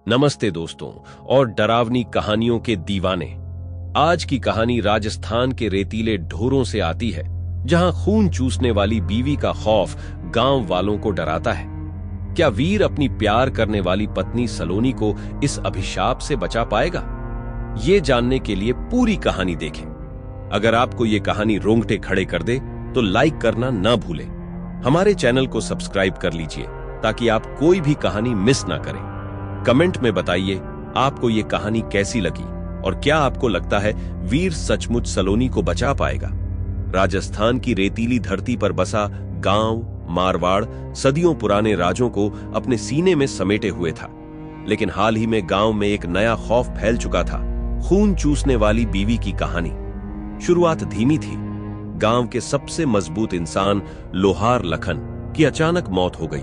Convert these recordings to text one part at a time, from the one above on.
नमस्ते दोस्तों और डरावनी कहानियों के दीवाने। आज की कहानी राजस्थान के रेतीले ढोरों से आती है, जहां खून चूसने वाली बीवी का खौफ गांव वालों को डराता है। क्या वीर अपनी प्यार करने वाली पत्नी सलोनी को इस अभिशाप से बचा पाएगा? ये जानने के लिए पूरी कहानी देखें। अगर आपको ये कहानी रोंगटे खड़े कर दे तो लाइक करना ना भूलें। हमारे चैनल को सब्सक्राइब कर लीजिए ताकि आप कोई भी कहानी मिस ना करें। कमेंट में बताइए आपको ये कहानी कैसी लगी और क्या आपको लगता है वीर सचमुच सलोनी को बचा पाएगा? राजस्थान की रेतीली धरती पर बसा गांव मारवाड़ सदियों पुराने राजों को अपने सीने में समेटे हुए था, लेकिन हाल ही में गांव में एक नया खौफ फैल चुका था। खून चूसने वाली बीवी की कहानी। शुरुआत धीमी थी। गांव के सबसे मजबूत इंसान लोहार लखन की अचानक मौत हो गई।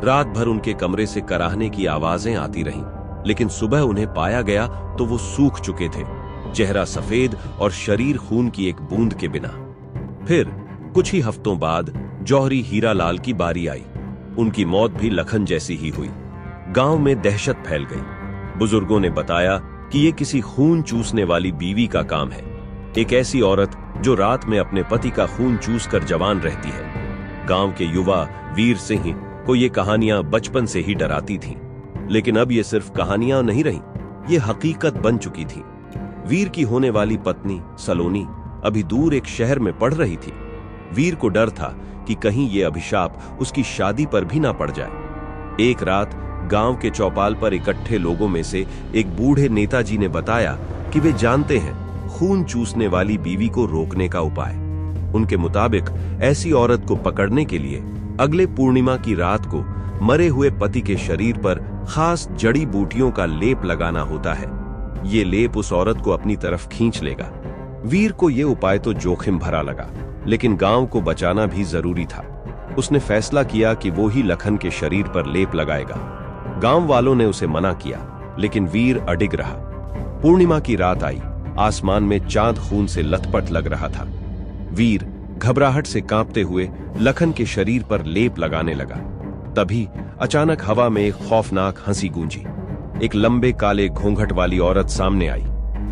रात भर उनके कमरे से कराहने की आवाजें आती रहीं, लेकिन सुबह उन्हें पाया गया तो वो सूख चुके थे, चेहरा सफेद और शरीर खून की एक बूंद के बिना। फिर कुछ ही हफ्तों बाद जौहरी हीरालाल की बारी आई। उनकी मौत भी लखन जैसी ही हुई। गांव में दहशत फैल गई। बुजुर्गों ने बताया कि ये किसी खून चूसने वाली बीवी का काम है, एक ऐसी औरत जो रात में अपने पति का खून चूसकर जवान रहती है। गांव के युवा वीर सिंह को ये कहानियां बचपन से ही डराती थीं, लेकिन अब ये सिर्फ कहानियां नहीं रहीं, ये हकीकत बन चुकी थी। वीर की होने वाली पत्नी सलोनी अभी दूर एक शहर में पढ़ रही थी। वीर को डर था कि कहीं ये अभिशाप उसकी शादी पर भी ना पड़ जाए। एक रात गांव के चौपाल पर इकट्ठे लोगों में से एक बूढ़े नेताजी ने बताया कि वे जानते हैं खून चूसने वाली बीवी को रोकने का उपाय। उनके मुताबिक ऐसी औरत को पकड़ने के लिए अगले पूर्णिमा की रात को मरे हुए पति के शरीर पर खास जड़ी बूटियों का लेप लगाना होता है। ये लेप उस औरत को अपनी तरफ खींच लेगा। वीर को यह उपाय तो जोखिम भरा लगा, लेकिन गांव को बचाना भी जरूरी था। उसने फैसला किया कि वो ही लखन के शरीर पर लेप लगाएगा। गांव वालों ने उसे मना किया, लेकिन वीर अडिग रहा। पूर्णिमा की रात आई। आसमान में चांद खून से लथपथ लग रहा था। वीर घबराहट से कांपते हुए लखन के शरीर पर लेप लगाने लगा। तभी अचानक हवा में एक खौफनाक हंसी गूंजी। एक लंबे काले घूंघट वाली औरत सामने आई।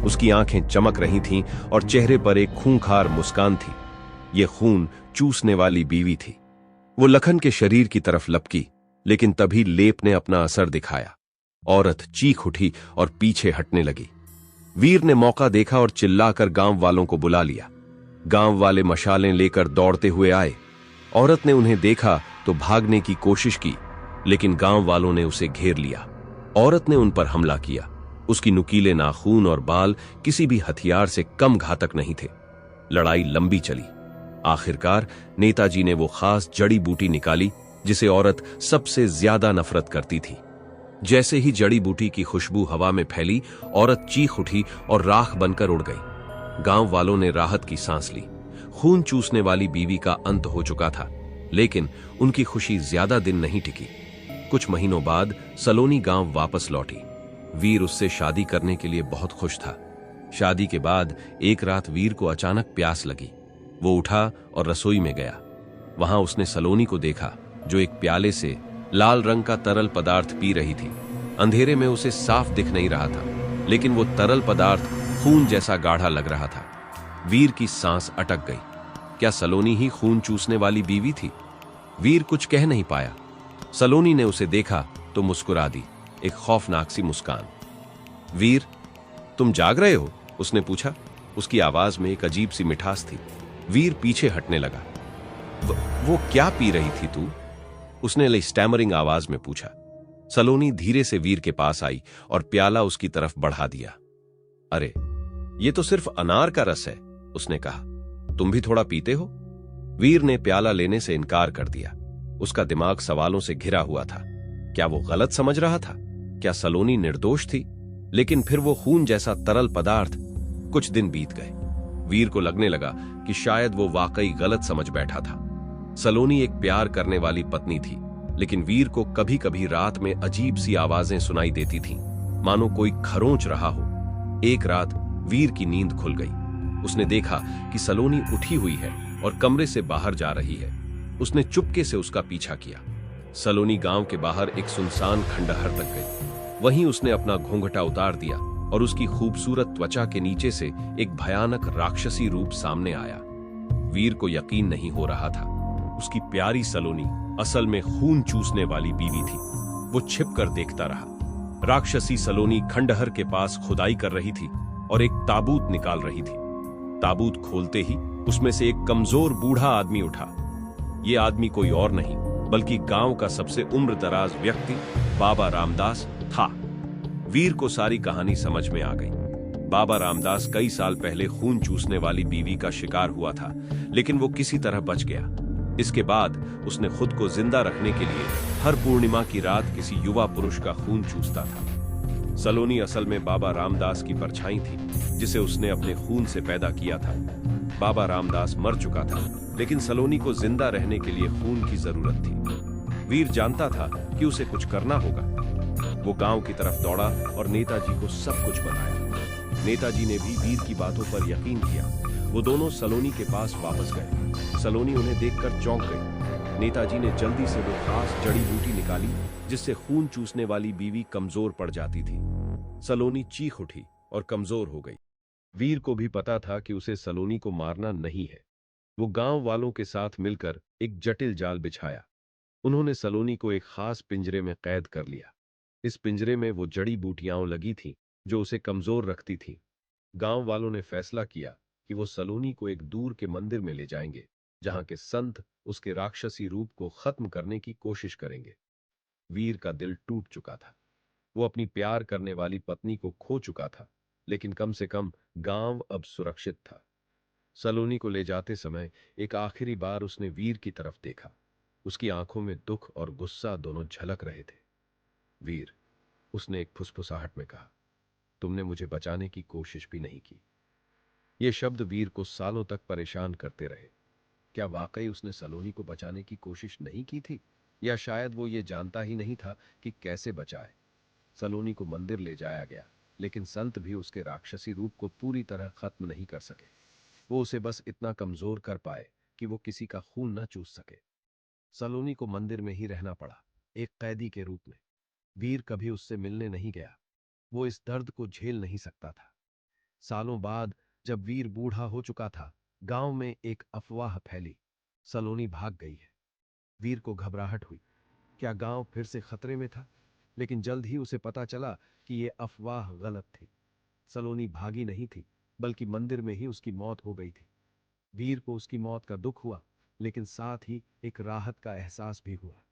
उसकी आंखें चमक रही थीं और चेहरे पर एक खूंखार मुस्कान थी। ये खून चूसने वाली बीवी थी। वो लखन के शरीर की तरफ लपकी, लेकिन तभी लेप ने अपना असर दिखाया। औरत चीख उठी और पीछे हटने लगी। वीर ने मौका देखा और चिल्लाकर गांव वालों को बुला लिया। गांव वाले मशालें लेकर दौड़ते हुए आए। औरत ने उन्हें देखा तो भागने की कोशिश की, लेकिन गांव वालों ने उसे घेर लिया। औरत ने उन पर हमला किया। उसकी नुकीले नाखून और बाल किसी भी हथियार से कम घातक नहीं थे। लड़ाई लंबी चली। आखिरकार नेताजी ने वो खास जड़ी बूटी निकाली जिसे औरत सबसे ज्यादा नफरत करती थी। जैसे ही जड़ी बूटी की खुशबू हवा में फैली, औरत चीख उठी और राख बनकर उड़ गई। गांव वालों ने राहत की सांस ली। खून चूसने वाली बीवी का अंत हो चुका था, लेकिन उनकी खुशी ज्यादा दिन नहीं टिकी। कुछ महीनों बाद सलोनी गांव वापस लौटी। वीर उससे शादी करने के लिए बहुत खुश था। शादी के बाद एक रात वीर को अचानक प्यास लगी। वो उठा और रसोई में गया। वहां उसने सलोनी को देखा, जो एक प्याले से लाल रंग का तरल पदार्थ पी रही थी। अंधेरे में उसे साफ दिख नहीं रहा था, लेकिन वो तरल पदार्थ खून जैसा गाढ़ा लग रहा था। वीर की सांस अटक गई। क्या सलोनी ही खून चूसने वाली बीवी थी? वीर कुछ कह नहीं पाया। सलोनी ने उसे देखा तो मुस्कुरा दी, एक खौफनाक सी मुस्कान। वीर, तुम जाग रहे हो? उसने पूछा। उसकी आवाज में एक अजीब सी मिठास थी। वीर पीछे हटने लगा। वो क्या पी रही थी तू? उसने स्टैमरिंग आवाज में पूछा। सलोनी धीरे से वीर के पास आई और प्याला उसकी तरफ बढ़ा दिया। अरे, ये तो सिर्फ अनार का रस है, उसने कहा। तुम भी थोड़ा पीते हो? वीर ने प्याला लेने से इनकार कर दिया। उसका दिमाग सवालों से घिरा हुआ था। क्या वो गलत समझ रहा था? क्या सलोनी निर्दोष थी? लेकिन फिर वो खून जैसा तरल पदार्थ। कुछ दिन बीत गए। वीर को लगने लगा कि शायद वो वाकई गलत समझ बैठा था। सलोनी एक प्यार करने वाली पत्नी थी, लेकिन वीर को कभी कभी रात में अजीब सी आवाजें सुनाई देती थीं, मानो कोई खरोंच रहा हो। एक रात वीर की नींद खुल गई। उसने देखा कि सलोनी उठी हुई है और कमरे से बाहर जा रही है। उसने चुपके से उसका पीछा किया। सलोनी गांव के बाहर एक सुनसान खंडहर तक गई। वहीं उसने अपना घूंघटा उतार दिया और उसकी खूबसूरत त्वचा के नीचे से एक भयानक राक्षसी रूप सामने आया। वीर को यकीन नहीं हो रहा था। उसकी प्यारी सलोनी असल में खून चूसने वाली बीवी थी। वो छिप कर देखता रहा। राक्षसी सलोनी खंडहर के पास खुदाई कर रही थी और एक ताबूत निकाल रही थी। ताबूत खोलते ही उसमें से एक कमजोर बूढ़ा आदमी उठा। ये आदमी कोई और नहीं बल्कि गांव का सबसे उम्रदराज व्यक्ति बाबा रामदास था। वीर को सारी कहानी समझ में आ गई। बाबा रामदास कई साल पहले खून चूसने वाली बीवी का शिकार हुआ था, लेकिन वो किसी तरह बच गया। इसके बाद उसने खुद को जिंदा रखने के लिए हर पूर्णिमा की रात किसी युवा पुरुष का खून चूसता था। सलोनी असल में बाबा रामदास की परछाई थी, जिसे उसने अपने खून से पैदा किया था। बाबा रामदास मर चुका था, लेकिन सलोनी को जिंदा रहने के लिए खून की जरूरत थी। वीर जानता था कि उसे कुछ करना होगा। वो गांव की तरफ दौड़ा और नेताजी को सब कुछ बताया। नेताजी ने भी वीर की बातों पर यकीन किया। वो दोनों सलोनी के पास वापस गए। सलोनी उन्हें देखकर चौंक गई। नेताजी ने जल्दी से वो खास जड़ी बूटी निकाली जिससे खून चूसने वाली बीवी कमजोर पड़ जाती थी। सलोनी चीख उठी और कमजोर हो गई। वीर को भी पता था कि उसे सलोनी को मारना नहीं है। वो गांव वालों के साथ मिलकर एक जटिल जाल बिछाया। उन्होंने सलोनी को एक खास पिंजरे में कैद कर लिया। इस पिंजरे में वो जड़ी बूटियां लगी थीं जो उसे कमजोर रखती थीं। गांव वालों ने फैसला किया कि वो सलोनी को एक दूर के मंदिर में ले जाएंगे, जहां के संत उसके राक्षसी रूप को खत्म करने की कोशिश करेंगे। वीर का दिल टूट चुका था। वो अपनी प्यार करने वाली पत्नी को खो चुका था, लेकिन कम से कम गांव अब सुरक्षित था। सलोनी को ले जाते समय एक आखिरी बार उसने वीर की तरफ देखा। उसकी आंखों में दुख और गुस्सा दोनों झलक रहे थे। वीर, उसने एक फुसफुसाहट में कहा, तुमने मुझे बचाने की कोशिश भी नहीं की। ये शब्द वीर को सालों तक परेशान करते रहे। क्या वाकई उसने सलोनी को बचाने की कोशिश नहीं की थी, या शायद वो ये जानता ही नहीं था कि कैसे बचाए। सलोनी को मंदिर ले जाया गया, लेकिन संत भी उसके राक्षसी रूप को पूरी तरह खत्म नहीं कर सके। वो उसे बस इतना कमजोर कर पाए कि वो किसी का खून न चूस सके। सलोनी को मंदिर में ही रहना पड़ा, एक कैदी के रूप में। वीर कभी उससे मिलने नहीं गया। वो इस दर्द को झेल नहीं सकता था। सालों बाद जब वीर बूढ़ा हो चुका था, गांव में एक अफवाह फैली, सलोनी भाग गई है। वीर को घबराहट हुई। क्या गांव फिर से खतरे में था? लेकिन जल्द ही उसे पता चला कि यह अफवाह गलत थी। सलोनी भागी नहीं थी, बल्कि मंदिर में ही उसकी मौत हो गई थी। वीर को उसकी मौत का दुख हुआ, लेकिन साथ ही एक राहत का एहसास भी हुआ।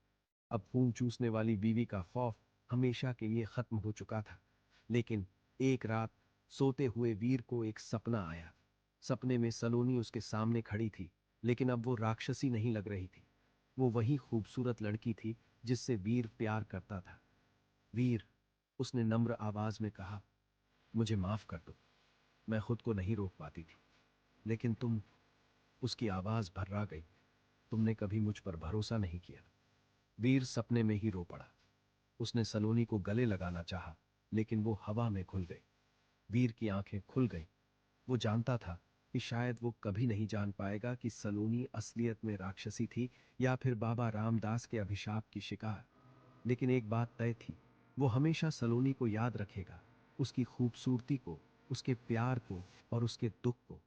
अब खून चूसने वाली बीवी का खौफ हमेशा के लिए खत्म हो चुका था। लेकिन एक रात सोते हुए वीर को एक सपना आया। सपने में सलोनी उसके सामने खड़ी थी, लेकिन अब वो राक्षसी नहीं लग रही थी। वो वही खूबसूरत लड़की थी जिससे वीर प्यार करता था। वीर, उसने नम्र आवाज में कहा, मुझे माफ कर दो, मैं खुद को नहीं रोक पाती थी। लेकिन तुम, उसकी आवाज भर्रा गई, तुमने कभी मुझ पर भरोसा नहीं किया। वीर सपने में ही रो पड़ा। उसने सलोनी को गले लगाना चाहा, लेकिन वो हवा में घुल गई। वीर की आंखें खुल गईं। वो जानता था कि शायद वो कभी नहीं जान पाएगा कि सलोनी असलियत में राक्षसी थी या फिर बाबा रामदास के अभिशाप की शिकार। लेकिन एक बात तय थी, वो हमेशा सलोनी को याद रखेगा, उसकी खूबसूरती को, उसके प्यार को और उसके दुख को।